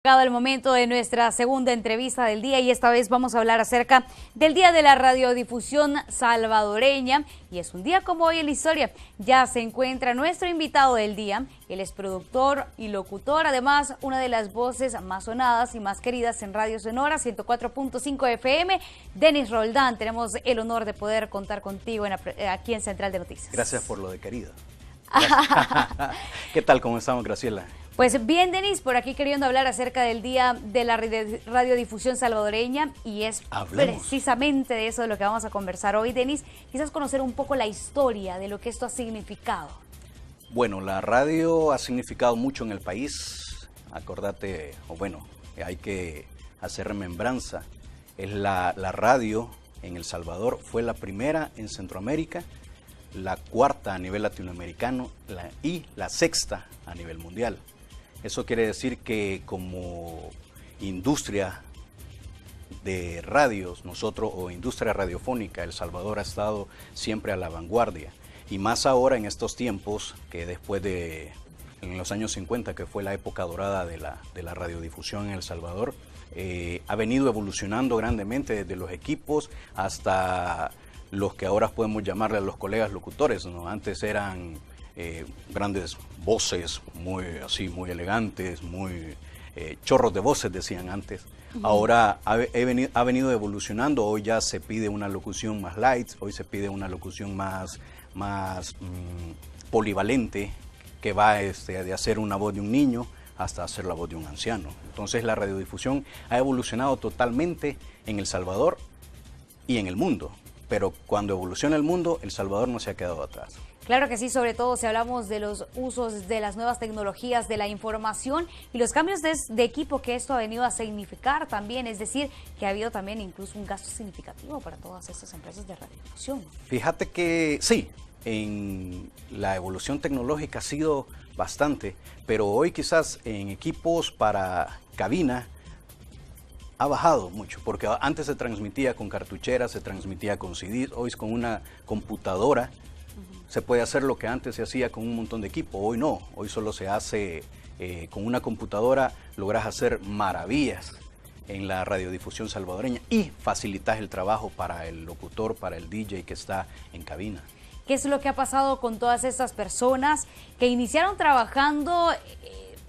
llegado el momento de nuestra segunda entrevista del día y esta vez vamos a hablar acerca del Día de la Radiodifusión Salvadoreña. Y es un día como hoy en la historia. Ya se encuentra nuestro invitado del día. Él es productor y locutor, además una de las voces más sonadas y más queridas en Radio Sonora 104.5 FM. Denis Roldán, tenemos el honor de poder contar contigo aquí en Central de Noticias. Gracias por lo de querida. ¿Qué tal? ¿Cómo estamos, Graciela? Pues bien, Denis, por aquí queriendo hablar acerca del Día de la Radiodifusión Salvadoreña y es precisamente de eso de lo que vamos a conversar hoy, Denis. Quizás conocer un poco la historia de lo que esto ha significado. Bueno, la radio ha significado mucho en el país. Acordate, hay que hacer remembranza. Es la radio en El Salvador, fue la primera en Centroamérica, la cuarta a nivel latinoamericano y la sexta a nivel mundial. Eso quiere decir que como industria de radios, o industria radiofónica, El Salvador ha estado siempre a la vanguardia. Y más ahora en estos tiempos, que después en los años 50, que fue la época dorada de la radiodifusión en El Salvador, ha venido evolucionando grandemente desde los equipos hasta los que ahora podemos llamarle a los colegas locutores, ¿no? Antes eran grandes voces, muy elegantes, muy chorros de voces decían antes. Ahora ha venido evolucionando, hoy ya se pide una locución más light, hoy se pide una locución más polivalente, que va de hacer una voz de un niño hasta hacer la voz de un anciano. Entonces la radiodifusión ha evolucionado totalmente en El Salvador y en el mundo, pero cuando evoluciona el mundo, El Salvador no se ha quedado atrás. Claro que sí, sobre todo si hablamos de los usos de las nuevas tecnologías, de la información y los cambios de equipo que esto ha venido a significar también, es decir, que ha habido también incluso un gasto significativo para todas estas empresas de radiodifusión. Fíjate que sí, en la evolución tecnológica ha sido bastante, pero hoy quizás en equipos para cabina ha bajado mucho, porque antes se transmitía con cartucheras, se transmitía con CDs, hoy con una computadora se puede hacer lo que antes se hacía con un montón de equipo, hoy no, hoy solo se hace con una computadora, logras hacer maravillas en la radiodifusión salvadoreña y facilitas el trabajo para el locutor, para el DJ que está en cabina. ¿Qué es lo que ha pasado con todas estas personas que iniciaron trabajando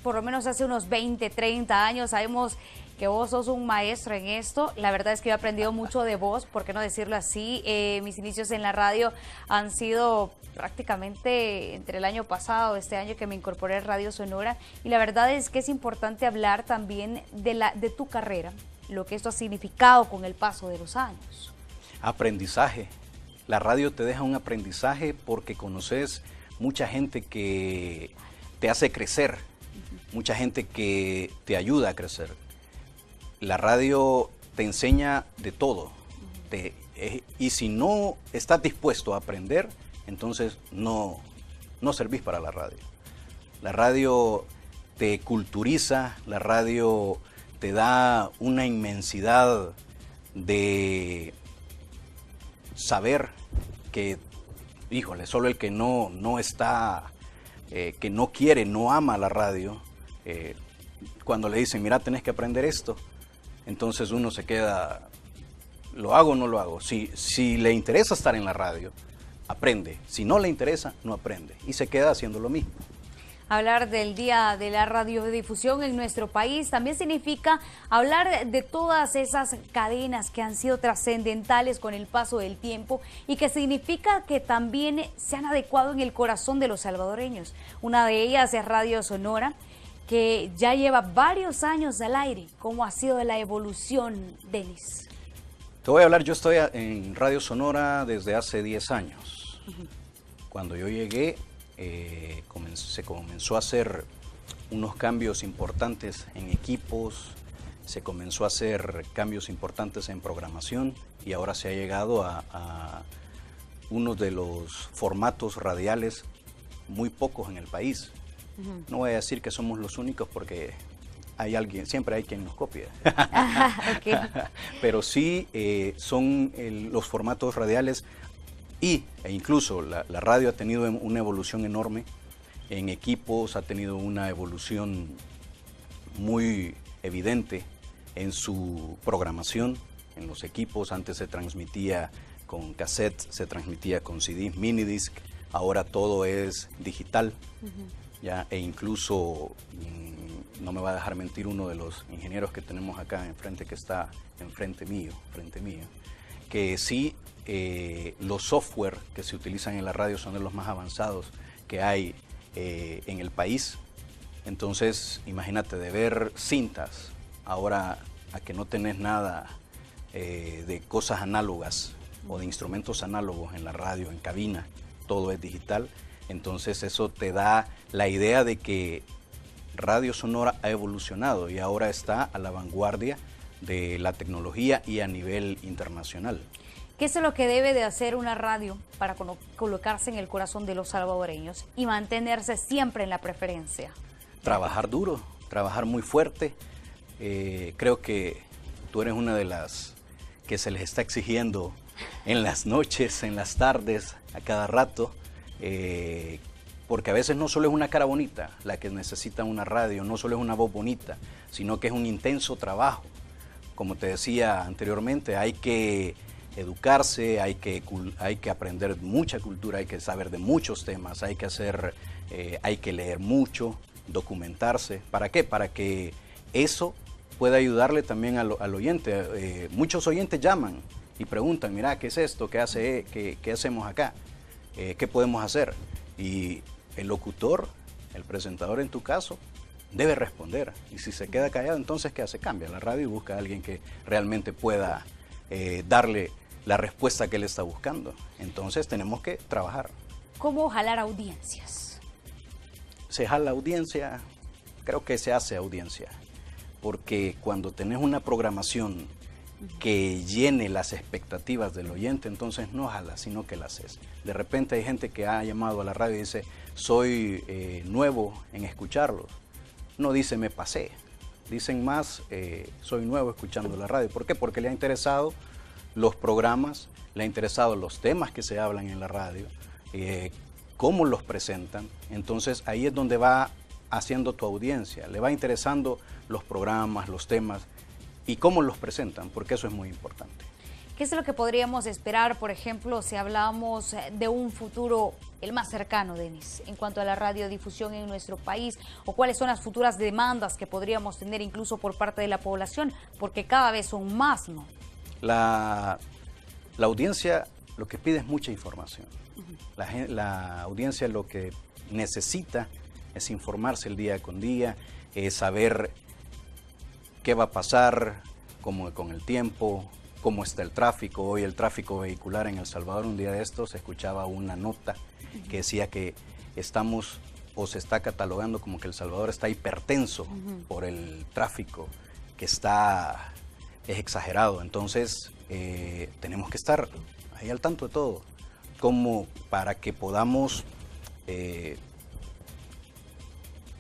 por lo menos hace unos 20, 30 años? Sabemos que vos sos un maestro en esto. La verdad es que yo he aprendido mucho de vos, ¿por qué no decirlo así? Mis inicios en la radio han sido prácticamente entre el año pasado, este año que me incorporé a Radio Sonora, y la verdad es que es importante hablar también de tu carrera, lo que esto ha significado con el paso de los años. Aprendizaje. La radio te deja un aprendizaje porque conoces mucha gente que te hace crecer, mucha gente que te ayuda a crecer. La radio te enseña de todo, y si no estás dispuesto a aprender, entonces no servís para la radio. La radio te culturiza, la radio te da una inmensidad de saber que, híjole, solo el que no está, que no quiere, no ama la radio, cuando le dicen, mira, tenés que aprender esto, entonces uno se queda, ¿lo hago o no lo hago? Si le interesa estar en la radio, aprende. Si no le interesa, no aprende. Y se queda haciendo lo mismo. Hablar del Día de la Radiodifusión en nuestro país también significa hablar de todas esas cadenas que han sido trascendentales con el paso del tiempo y que significa que también se han adecuado en el corazón de los salvadoreños. Una de ellas es Radio Sonora, que ya lleva varios años al aire. ¿Cómo ha sido la evolución, Denis? Te voy a hablar, yo estoy en Radio Sonora desde hace 10 años. Cuando yo llegué, se comenzó a hacer unos cambios importantes en equipos, se comenzó a hacer cambios importantes en programación y ahora se ha llegado a uno de los formatos radiales muy pocos en el país. No voy a decir que somos los únicos porque hay alguien, siempre hay quien nos copia. Okay. Pero sí son los formatos radiales e incluso la radio ha tenido una evolución enorme en equipos, ha tenido una evolución muy evidente en su programación, en los equipos. Antes se transmitía con cassette, se transmitía con CD, minidisc, ahora todo es digital. Ya, e incluso, no me va a dejar mentir uno de los ingenieros que tenemos acá enfrente, que está frente mío, que sí, los software que se utilizan en la radio son de los más avanzados que hay en el país. Entonces, imagínate, de ver cintas, ahora a que no tenés nada de cosas análogas o de instrumentos análogos en la radio, en cabina, todo es digital. Entonces eso te da la idea de que Radio Sonora ha evolucionado y ahora está a la vanguardia de la tecnología y a nivel internacional. ¿Qué es lo que debe de hacer una radio para colocarse en el corazón de los salvadoreños y mantenerse siempre en la preferencia? Trabajar duro, trabajar muy fuerte. Creo que tú eres una de las que se les está exigiendo en las noches, en las tardes, a cada rato. Porque a veces no solo es una cara bonita la que necesita una radio, no solo es una voz bonita, sino que es un intenso trabajo. Como te decía anteriormente, hay que educarse, hay que aprender mucha cultura, hay que saber de muchos temas, hay que leer mucho, documentarse. ¿Para qué? Para que eso pueda ayudarle también al oyente. Muchos oyentes llaman y preguntan, mira, ¿qué es esto? ¿Qué hacemos acá? ¿Qué podemos hacer? Y el locutor, el presentador en tu caso, debe responder. Y si se queda callado, entonces ¿qué hace? Cambia la radio y busca a alguien que realmente pueda darle la respuesta que él está buscando. Entonces tenemos que trabajar. ¿Cómo jalar audiencias? Se jala audiencia, creo que se hace audiencia. Porque cuando tenés una programación que llene las expectativas del oyente, entonces no jala, sino que la haces. De repente hay gente que ha llamado a la radio y dice, soy nuevo en escucharlos. No dice me pasé, dicen más, soy nuevo escuchando la radio. ¿Por qué? Porque le ha interesado los programas, le ha interesado los temas que se hablan en la radio, cómo los presentan. Entonces ahí es donde va haciendo tu audiencia, le va interesando los programas, los temas, y cómo los presentan, porque eso es muy importante. ¿Qué es lo que podríamos esperar, por ejemplo, si hablamos de un futuro el más cercano, Denis, en cuanto a la radiodifusión en nuestro país? ¿O cuáles son las futuras demandas que podríamos tener incluso por parte de la población? Porque cada vez son más, ¿no? La audiencia lo que pide es mucha información. La audiencia lo que necesita es informarse el día con día, saber qué va a pasar, cómo con el tiempo, cómo está el tráfico. Hoy el tráfico vehicular en El Salvador, un día de estos, escuchaba una nota que decía que estamos o se está catalogando como que El Salvador está hipertenso por el tráfico, que es exagerado. Entonces tenemos que estar ahí al tanto de todo, como para que podamos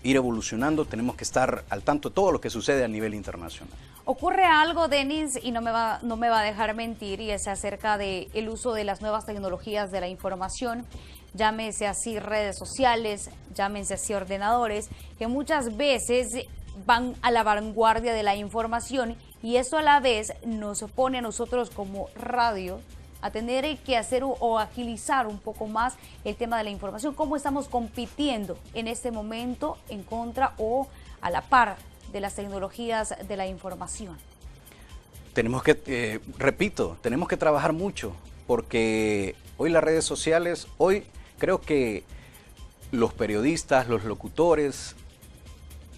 ir evolucionando. Tenemos que estar al tanto de todo lo que sucede a nivel internacional. Ocurre algo, Denis, y no me va a dejar mentir, y es acerca del uso de las nuevas tecnologías de la información, llámese así redes sociales, llámense así ordenadores, que muchas veces van a la vanguardia de la información, y eso a la vez nos pone a nosotros como radio a tener que hacer o agilizar un poco más el tema de la información. ¿Cómo estamos compitiendo en este momento en contra o a la par de las tecnologías de la información? Tenemos que, repito, tenemos que trabajar mucho, porque hoy las redes sociales, hoy creo que los periodistas, los locutores,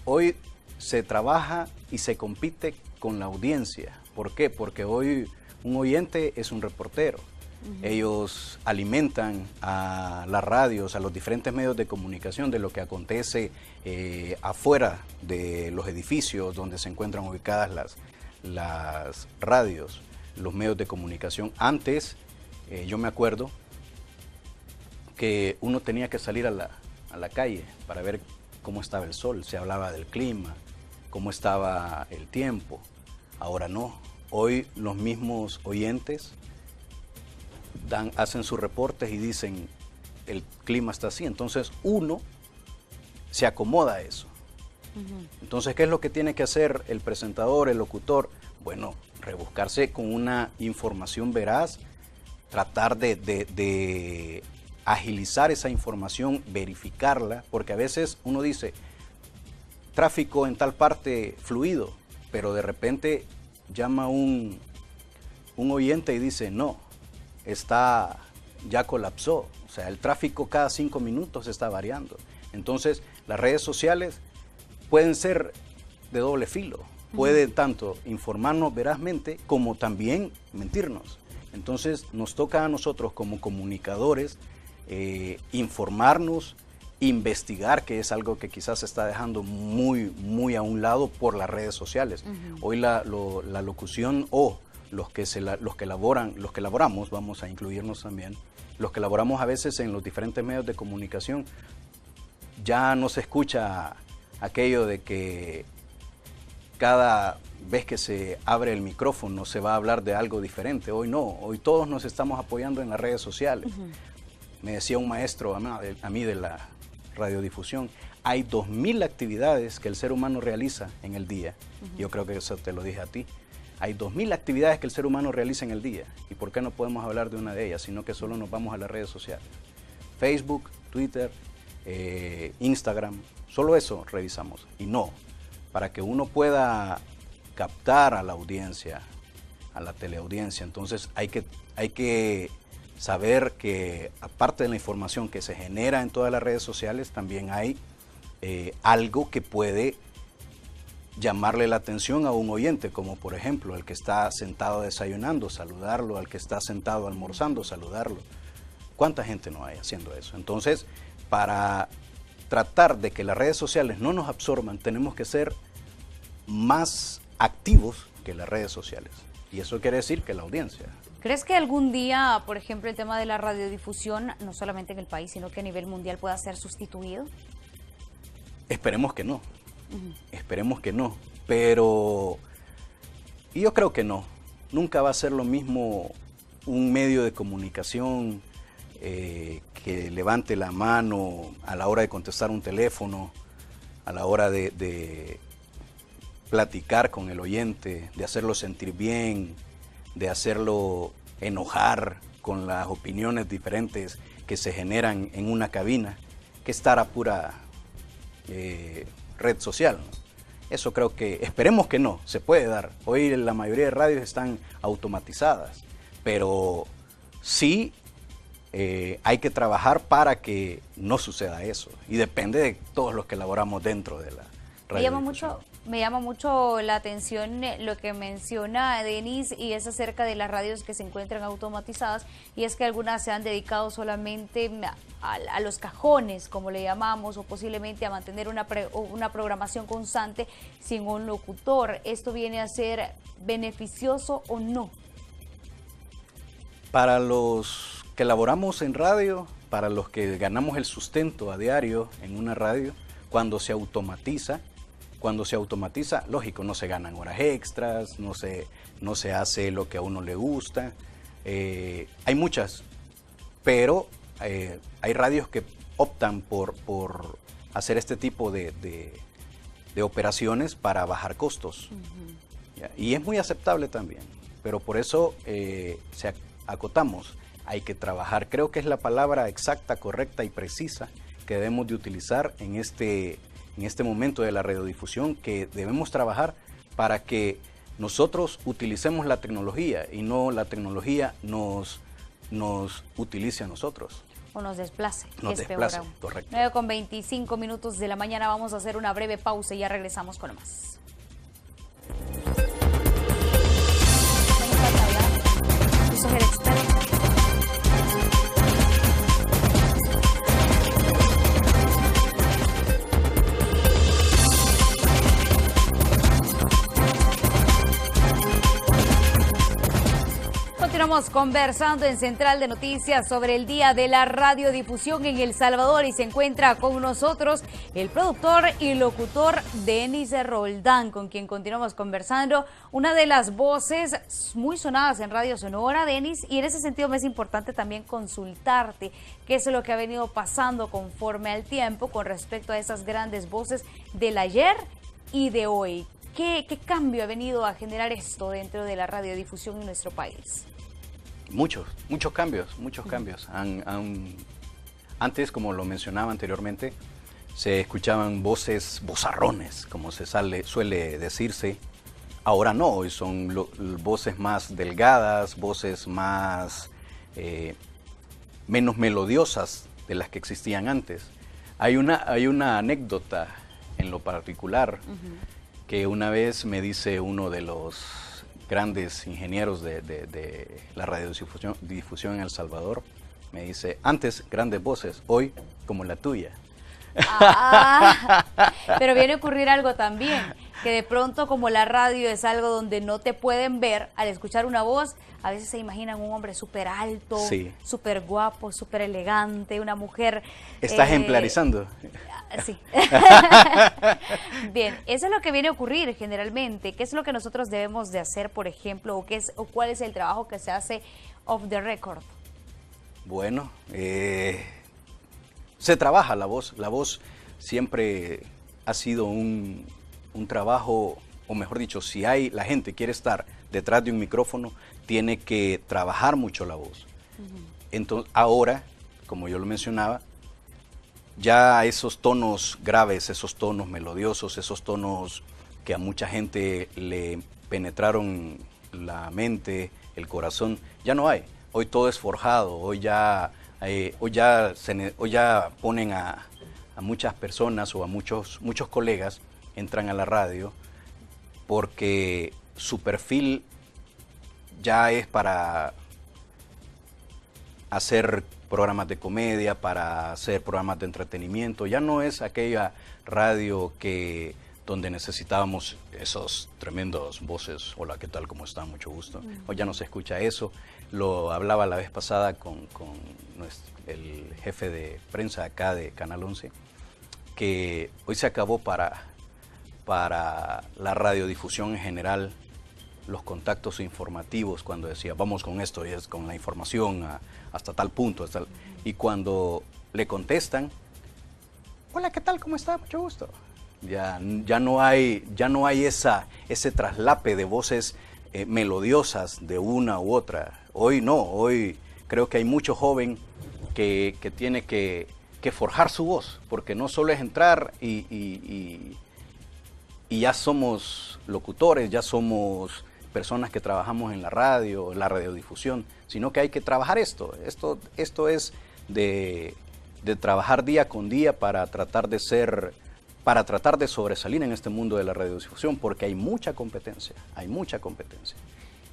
hoy se trabaja y se compite con la audiencia. ¿Por qué? Porque hoy un oyente es un reportero. Ellos alimentan a las radios, a los diferentes medios de comunicación de lo que acontece afuera de los edificios donde se encuentran ubicadas las radios, los medios de comunicación. Antes, yo me acuerdo que uno tenía que salir a la calle para ver cómo estaba el sol, se hablaba del clima, cómo estaba el tiempo. Ahora no. Hoy los mismos oyentes hacen sus reportes y dicen el clima está así, entonces uno se acomoda a eso. Entonces, ¿qué es lo que tiene que hacer el presentador, el locutor? Bueno, rebuscarse con una información veraz, tratar de agilizar esa información, verificarla, porque a veces uno dice, tráfico en tal parte fluido, pero de repente llama un oyente y dice, no, ya colapsó. O sea, el tráfico cada 5 minutos está variando. Entonces, las redes sociales pueden ser de doble filo. Pueden tanto informarnos verazmente como también mentirnos. Entonces, nos toca a nosotros como comunicadores informarnos, investigar, que es algo que quizás se está dejando muy a un lado por las redes sociales. Hoy la locución los que laboramos, vamos a incluirnos también, los que laboramos a veces en los diferentes medios de comunicación, ya no se escucha aquello de que cada vez que se abre el micrófono se va a hablar de algo diferente. Hoy no, hoy todos nos estamos apoyando en las redes sociales. Me decía un maestro a mí de la radiodifusión, hay 2000 actividades que el ser humano realiza en el día. Yo creo que eso te lo dije a ti. Hay 2000 actividades que el ser humano realiza en el día. ¿Y por qué no podemos hablar de una de ellas, sino que solo nos vamos a las redes sociales? Facebook, Twitter, Instagram, solo eso revisamos. Y no, para que uno pueda captar a la audiencia, a la teleaudiencia, entonces hay que saber que aparte de la información que se genera en todas las redes sociales, también hay algo que puede llamarle la atención a un oyente, como por ejemplo el que está sentado desayunando, saludarlo, al que está sentado almorzando, saludarlo. ¿Cuánta gente no hay haciendo eso? Entonces, para tratar de que las redes sociales no nos absorban, tenemos que ser más activos que las redes sociales. Y eso quiere decir que la audiencia. ¿Crees que algún día, por ejemplo, el tema de la radiodifusión, no solamente en el país, sino que a nivel mundial pueda ser sustituido? Esperemos que no. Esperemos que no. Pero yo creo que no. Nunca va a ser lo mismo un medio de comunicación que levante la mano a la hora de contestar un teléfono, a la hora de platicar con el oyente, de hacerlo sentir bien, de hacerlo enojar con las opiniones diferentes que se generan en una cabina, que estar a pura red social, ¿no? Eso creo que, esperemos que no, se puede dar. Hoy la mayoría de radios están automatizadas, pero sí hay que trabajar para que no suceda eso. Y depende de todos los que laboramos dentro de la radio. Me llama mucho la atención lo que menciona Denis, y es acerca de las radios que se encuentran automatizadas, y es que algunas se han dedicado solamente a los cajones, como le llamamos, o posiblemente a mantener una programación constante sin un locutor. ¿Esto viene a ser beneficioso o no? Para los que laboramos en radio, para los que ganamos el sustento a diario en una radio, cuando se automatiza, lógico, no se ganan horas extras, no se hace lo que a uno le gusta. Hay muchas, pero hay radios que optan por hacer este tipo de operaciones para bajar costos. Y es muy aceptable también, pero por eso acotamos, hay que trabajar. Creo que es la palabra exacta, correcta y precisa que debemos de utilizar en este momento de la radiodifusión, que debemos trabajar para que nosotros utilicemos la tecnología y no la tecnología nos utilice a nosotros. O nos desplace. Nos desplace, correcto. 9:25 de la mañana, vamos a hacer una breve pausa y ya regresamos con más. Tú sos el experto. Continuamos conversando en Central de Noticias sobre el Día de la Radiodifusión en El Salvador y se encuentra con nosotros el productor y locutor Denis Roldán, con quien continuamos conversando. Una de las voces muy sonadas en Radio Sonora, Denis, y en ese sentido me es importante también consultarte qué es lo que ha venido pasando conforme al tiempo con respecto a esas grandes voces del ayer y de hoy. ¿Qué cambio ha venido a generar esto dentro de la radiodifusión en nuestro país? Muchos cambios. Antes, como lo mencionaba anteriormente, se escuchaban vozarrones, como suele decirse. Ahora no, hoy son voces más delgadas, voces más menos melodiosas de las que existían antes. Hay una anécdota en lo particular, que una vez me dice uno de los grandes ingenieros de la radiodifusión en El Salvador, me dice, antes grandes voces, hoy como la tuya. Pero viene a ocurrir algo también, que de pronto como la radio es algo donde no te pueden ver, al escuchar una voz, a veces se imaginan un hombre súper alto, súper guapo, súper elegante, una mujer... ¿Estás ejemplarizando? Sí. Bien, eso es lo que viene a ocurrir generalmente. ¿Qué es lo que nosotros debemos de hacer, por ejemplo, o cuál es el trabajo que se hace off the record? Bueno, se trabaja la voz. La voz siempre ha sido un trabajo, o mejor dicho, si la gente quiere estar detrás de un micrófono, tiene que trabajar mucho la voz. Entonces, ahora, como yo lo mencionaba, ya esos tonos graves, esos tonos melodiosos, esos tonos que a mucha gente le penetraron la mente, el corazón, ya no hay. Hoy todo es forjado, hoy ya ponen a muchas personas o a muchos colegas, entran a la radio porque su perfil ya es para hacer programas de comedia, para hacer programas de entretenimiento. Ya no es aquella radio donde necesitábamos esos tremendos voces. Hola, ¿qué tal? ¿Cómo está? Mucho gusto. Hoy ya no se escucha eso. Lo hablaba la vez pasada con el jefe de prensa acá de Canal 11, que hoy se acabó para la radiodifusión en general, los contactos informativos, cuando decía, vamos con esto, y es con la información hasta tal punto. Y cuando le contestan, hola, ¿qué tal? ¿Cómo está? Mucho gusto. Ya no hay ese traslape de voces melodiosas de una u otra. Hoy no, hoy creo que hay mucho joven que tiene que forjar su voz, porque no solo es entrar y ya somos locutores, ya somos personas que trabajamos en la radio, la radiodifusión, sino que hay que trabajar esto. Esto es de trabajar día con día para tratar de sobresalir en este mundo de la radiodifusión, porque hay mucha competencia,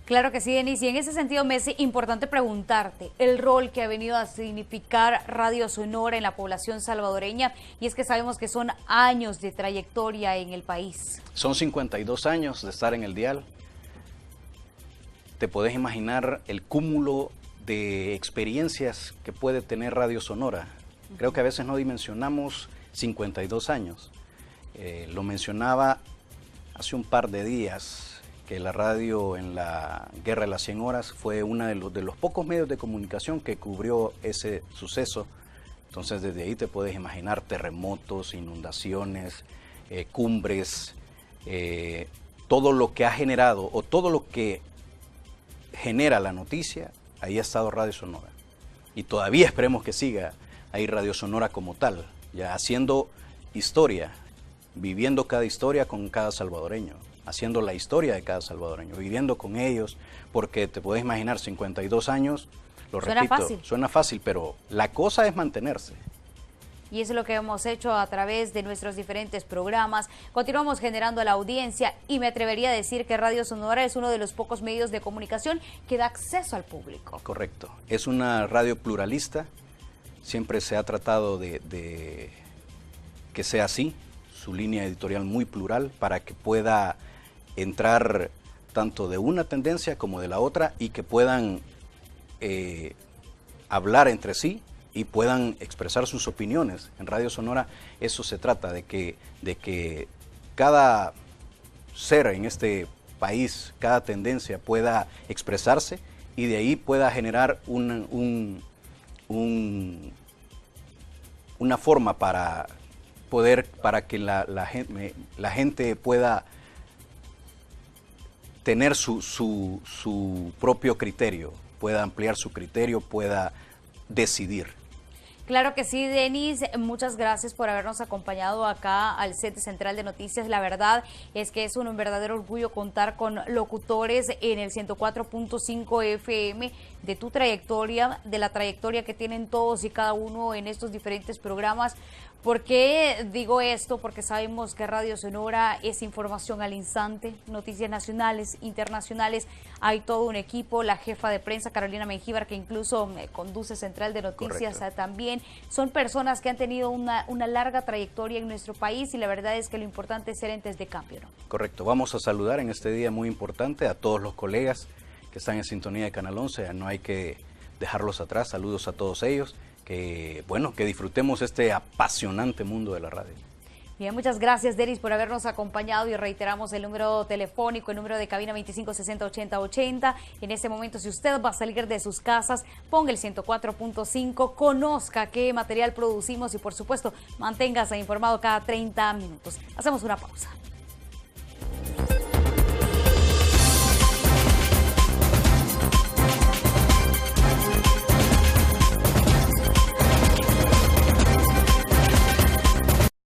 Claro que sí, Denis, y en ese sentido me es importante preguntarte el rol que ha venido a significar Radio Sonora en la población salvadoreña, y es que sabemos que son años de trayectoria en el país. Son 52 años de estar en el dial. Te podés imaginar el cúmulo de experiencias que puede tener Radio Sonora. Creo que a veces no dimensionamos 52 años. Lo mencionaba hace un par de días, que la radio en la Guerra de las 100 Horas fue uno de los pocos medios de comunicación que cubrió ese suceso. Entonces desde ahí te puedes imaginar terremotos, inundaciones, cumbres, todo lo que ha generado o todo lo que genera la noticia, ahí ha estado Radio Sonora. Y todavía esperemos que siga ahí Radio Sonora como tal, ya haciendo historia, viviendo cada historia con cada salvadoreño, haciendo la historia de cada salvadoreño, viviendo con ellos, porque te puedes imaginar 52 años, suena fácil, pero la cosa es mantenerse. Y eso es lo que hemos hecho a través de nuestros diferentes programas. Continuamos generando a la audiencia y me atrevería a decir que Radio Sonora es uno de los pocos medios de comunicación que da acceso al público. Correcto. Es una radio pluralista. Siempre se ha tratado de que sea así, su línea editorial muy plural, para que pueda entrar tanto de una tendencia como de la otra y que puedan hablar entre sí y puedan expresar sus opiniones. En Radio Sonora eso se trata, de que cada ser en este país, cada tendencia pueda expresarse y de ahí pueda generar una forma para que la gente pueda tener su propio criterio, pueda ampliar su criterio, pueda decidir. Claro que sí, Denis, muchas gracias por habernos acompañado acá al set central de noticias. La verdad es que es un verdadero orgullo contar con locutores en el 104.5 FM de tu trayectoria, de la trayectoria que tienen todos y cada uno en estos diferentes programas. ¿Por qué digo esto? Porque sabemos que Radio Sonora es información al instante, noticias nacionales, internacionales. Hay todo un equipo, la jefa de prensa Carolina Mengíbar, que incluso conduce Central de Noticias también. Son personas que han tenido una larga trayectoria en nuestro país y la verdad es que lo importante es ser entes de cambio, ¿no? Correcto. Vamos a saludar en este día muy importante a todos los colegas que están en sintonía de Canal 11. No hay que dejarlos atrás. Saludos a todos ellos. Que disfrutemos este apasionante mundo de la radio. Bien, muchas gracias, Denis, por habernos acompañado y reiteramos el número telefónico, el número de cabina 2560-8080. En este momento, si usted va a salir de sus casas, ponga el 104.5, conozca qué material producimos y, por supuesto, manténgase informado cada 30 minutos. Hacemos una pausa.